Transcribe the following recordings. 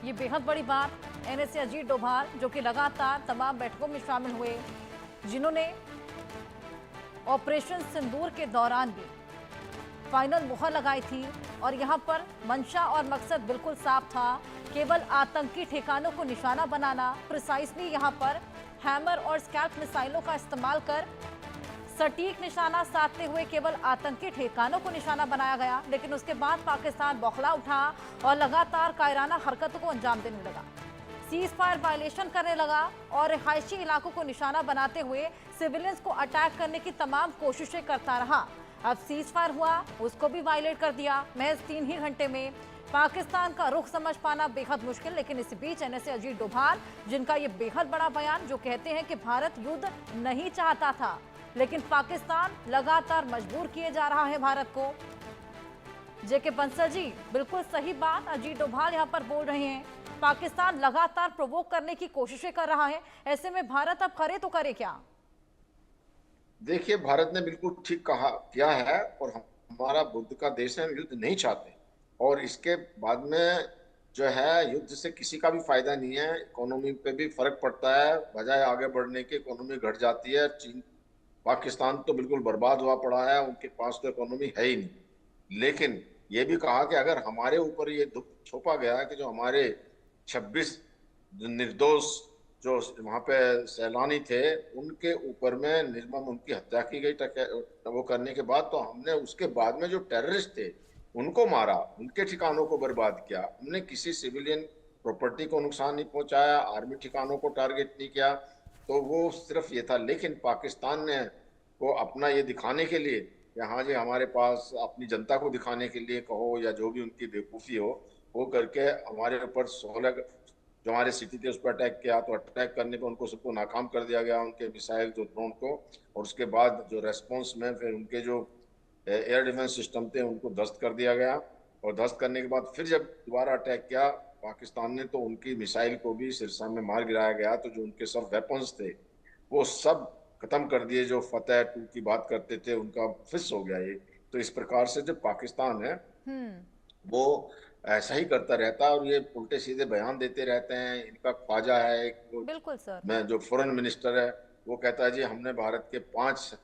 ये बेहद बड़ी बात। एनएसए अजीत डोभाल जो कि लगातार तमाम बैठकों में शामिल हुए, जिन्होंने ऑपरेशन सिंदूर के दौरान भी फाइनल मुहर लगाई थी और यहां पर मंशा और मकसद बिल्कुल साफ था, केवल आतंकी ठिकानों को निशाना बनाना। प्रिसाइसली यहां पर हैमर और स्कैल्प मिसाइलों का इस्तेमाल कर सटीक निशाना साधते हुए केवल आतंकी ठिकानों को निशाना बनाया गया। लेकिन उसके बाद पाकिस्तान बौखला उठा और लगातार कायराना हरकतों को अंजाम देने लगा, सीज फायर वायलेशन करने लगा और रिहायशी इलाकों को निशाना बनाते हुए सिविलियंस को अटैक करने की तमाम कोशिशें करता रहा। अब सीज फायर हुआ, उसको भी वायलेट कर दिया महज 3 ही घंटे में। पाकिस्तान का रुख समझ पाना बेहद मुश्किल। लेकिन इस बीच एनएसए अजीत डोभाल, जिनका ये बेहद बड़ा बयान, जो कहते हैं कि भारत युद्ध नहीं चाहता था लेकिन पाकिस्तान लगातार मजबूर किए जा रहा है भारत को। जेके बंसल जी, बिल्कुल सही बात अजीत डोभाल यहाँ पर बोल रहे हैं। पाकिस्तान लगातार प्रोवोक करने की कोशिशें कर रहा है, ऐसे में भारत अब करे तो करे क्या? देखिए, भारत ने बिल्कुल ठीक कहा किया है और हमारा बुद्ध का देश है, हम युद्ध नहीं चाहते। और इसके बाद में जो है, युद्ध से किसी का भी फायदा नहीं है। इकोनॉमी पे भी फर्क पड़ता है, बजाय आगे बढ़ने की इकोनॉमी घट जाती है। चीन, पाकिस्तान तो बिल्कुल बर्बाद हुआ पड़ा है, उनके पास तो इकोनॉमी है ही नहीं। लेकिन ये भी कहा कि अगर हमारे ऊपर ये दुख थोपा गया कि जो हमारे 26 निर्दोष जो वहां पे सैलानी थे, उनके ऊपर में निर्मम उनकी हत्या की गई वो करने के बाद, तो हमने उसके बाद में जो टेररिस्ट थे उनको मारा, उनके ठिकानों को बर्बाद किया। हमने किसी सिविलियन प्रॉपर्टी को नुकसान नहीं पहुंचाया, आर्मी ठिकानों को टारगेट नहीं किया। तो वो सिर्फ ये था। लेकिन पाकिस्तान ने वो अपना ये दिखाने के लिए कि हाँ जी, हमारे पास अपनी जनता को दिखाने के लिए कहो या जो भी उनकी बेवकूफ़ी हो, वो करके हमारे ऊपर 16 जो हमारे सिटी थे उस पर अटैक किया। तो अटैक करने पे उनको सबको नाकाम कर दिया गया, उनके मिसाइल जो ड्रोन को। और उसके बाद जो रेस्पॉन्स में फिर उनके जो एयर डिफेंस सिस्टम थे उनको ध्वस्त कर दिया गया। और ध्वस्त करने के बाद फिर जब दोबारा अटैक किया पाकिस्तान ने, तो उनकी मिसाइल को भी सिरसा में मार गिराया गया। तो जो उनके सब वेपन्स थे वो सब खत्म कर दिए। जो फतेह 2 की बात करते थे उनका फिस हो गया ये। तो इस प्रकार से जो पाकिस्तान है वो ऐसा ही करता रहता है और ये उल्टे सीधे बयान देते रहते हैं। इनका ख्वाजा है एक, वो बिल्कुल सर। मैं जो फॉरेन मिनिस्टर है, वो कहता है जी हमने भारत के 5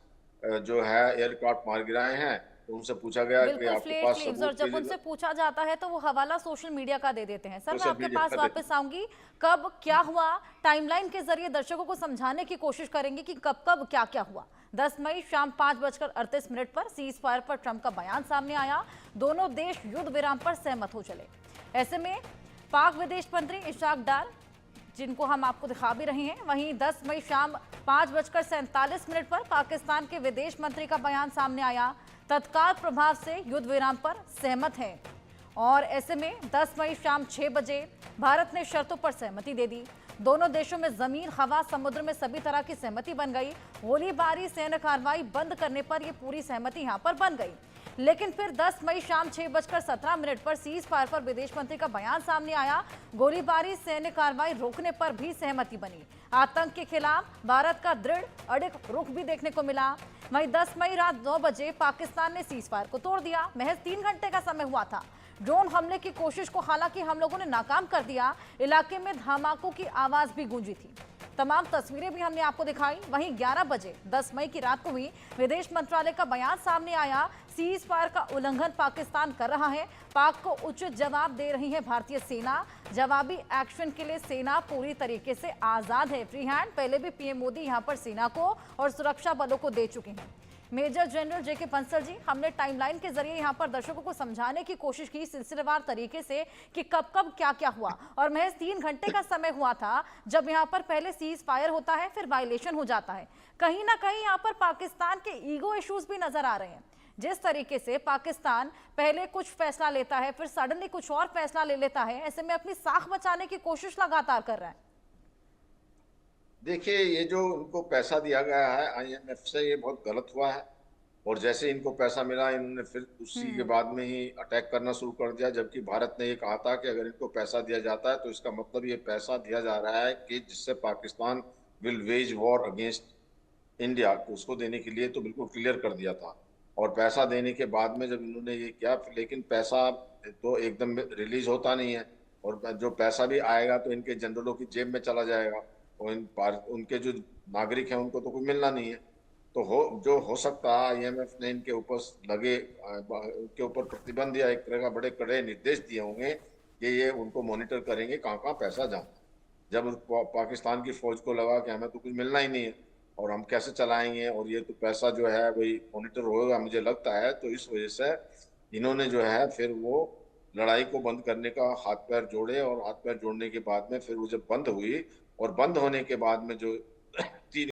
जो है एयरक्राफ्ट मार गिराए हैं। तो उनसे पूछा गया कि बिल्कुल आपके फ्लेट पास लीव्स, और सबूत जब उनसे पूछा जाता है तो वो हवाला सोशल मीडिया का दे देते हैं। सर, मैं सोशल आपके मीडिया पास पर देते वापस आऊंगी। कब क्या हुआ, टाइमलाइन के जरिए दर्शकों को समझाने की कोशिश करेंगे कि कब कब क्या क्या हुआ। 10 मई शाम 5:38 पर सीज फायर पर ट्रंप का बयान सामने आया। दोनों देश युद्ध विराम पर सहमत हो चले। ऐसे में पाक विदेश मंत्री इशाक डार, जिनको हम आपको दिखा भी रहे हैं, वहीं 10 मई शाम 5:47 पर पाकिस्तान के विदेश मंत्री का बयान सामने आया। तत्काल प्रभाव से युद्ध विराम पर सहमत हैं। और ऐसे में 10 मई शाम 6 बजे भारत ने शर्तों पर सहमति दे दी। दोनों देशों में जमीन, हवा, समुद्र में सभी तरह की सहमति बन गई। गोलीबारी, सैन्य कार्रवाई बंद करने पर यह पूरी सहमति यहां पर बन गई। लेकिन फिर 10 मई शाम 6:17 पर सीज फायर पर विदेश मंत्री का बयान सामने आया। गोलीबारी, सैन्य कार्रवाई रोकने पर भी सहमति बनी। आतंक के खिलाफ भारत का दृढ़ अड़िग रुख भी देखने को मिला। वहीं 10 मई रात 9 बजे पाकिस्तान ने सीज फायर को तोड़ दिया। महज 3 घंटे का समय हुआ था। ड्रोन हमले की कोशिश को हालांकि हम लोगों ने नाकाम कर दिया। इलाके में धमाकों की आवाज भी गूंजी थी। तमाम तस्वीरें भी हमने आपको दिखाई। वहीं 11 बजे 10 मई की रात को भी विदेश मंत्रालय का बयान सामने आया। सीज फायर का उल्लंघन पाकिस्तान कर रहा है, पाक को उचित जवाब दे रही है भारतीय सेना। जवाबी एक्शन के लिए सेना पूरी तरीके से आजाद है। फ्री हैंड पहले भी पीएम मोदी यहां पर सेना को और सुरक्षा बलों को दे चुके हैं। मेजर जनरल जेके बंसल जी, हमने टाइमलाइन के जरिए यहां पर दर्शकों को समझाने की कोशिश की सिलसिलेवार तरीके से कि कब कब क्या क्या हुआ। और महज 3 घंटे का समय हुआ था जब यहां पर पहले सीज फायर होता है, फिर वायलेशन हो जाता है। कहीं ना कहीं यहां पर पाकिस्तान के ईगो इश्यूज भी नजर आ रहे हैं। जिस तरीके से पाकिस्तान पहले कुछ फैसला लेता है, फिर सडनली कुछ और फैसला ले लेता है, ऐसे में अपनी साख बचाने की कोशिश लगातार कर रहा है। देखिए, ये जो इनको पैसा दिया गया है आईएमएफ से, ये बहुत गलत हुआ है। और जैसे इनको पैसा मिला, इन्होंने फिर उसी के बाद में ही अटैक करना शुरू कर दिया। जबकि भारत ने ये कहा था कि अगर इनको पैसा दिया जाता है तो इसका मतलब ये पैसा दिया जा रहा है कि जिससे Pakistan will veg war against India, को उसको देने के लिए तो बिल्कुल क्लियर कर दिया था। और पैसा देने के बाद में जब इन्होंने ये किया, लेकिन पैसा तो एकदम रिलीज होता नहीं है। और जो पैसा भी आएगा तो इनके जनरलों की जेब में चला जाएगा, और उनके जो नागरिक हैं उनको तो कुछ मिलना नहीं है। तो जो हो सकता है, आईएमएफ ने इनके ऊपर लगे उनके ऊपर प्रतिबंध या एक तरह का बड़े कड़े निर्देश दिए होंगे कि ये उनको मॉनिटर करेंगे कहाँ कहाँ पैसा जाना। जब पाकिस्तान की फौज को लगा कि हमें तो कुछ मिलना ही नहीं है और हम कैसे चलाएंगे, और ये तो पैसा जो है वही मॉनिटर होगा मुझे लगता है, तो इस वजह से इन्होंने जो है फिर वो लड़ाई को बंद करने का हाथ पैर जोड़े, और हाथ पैर जोड़ने के बाद में फिर वो जब बंद हुई, और बंद होने के बाद में जो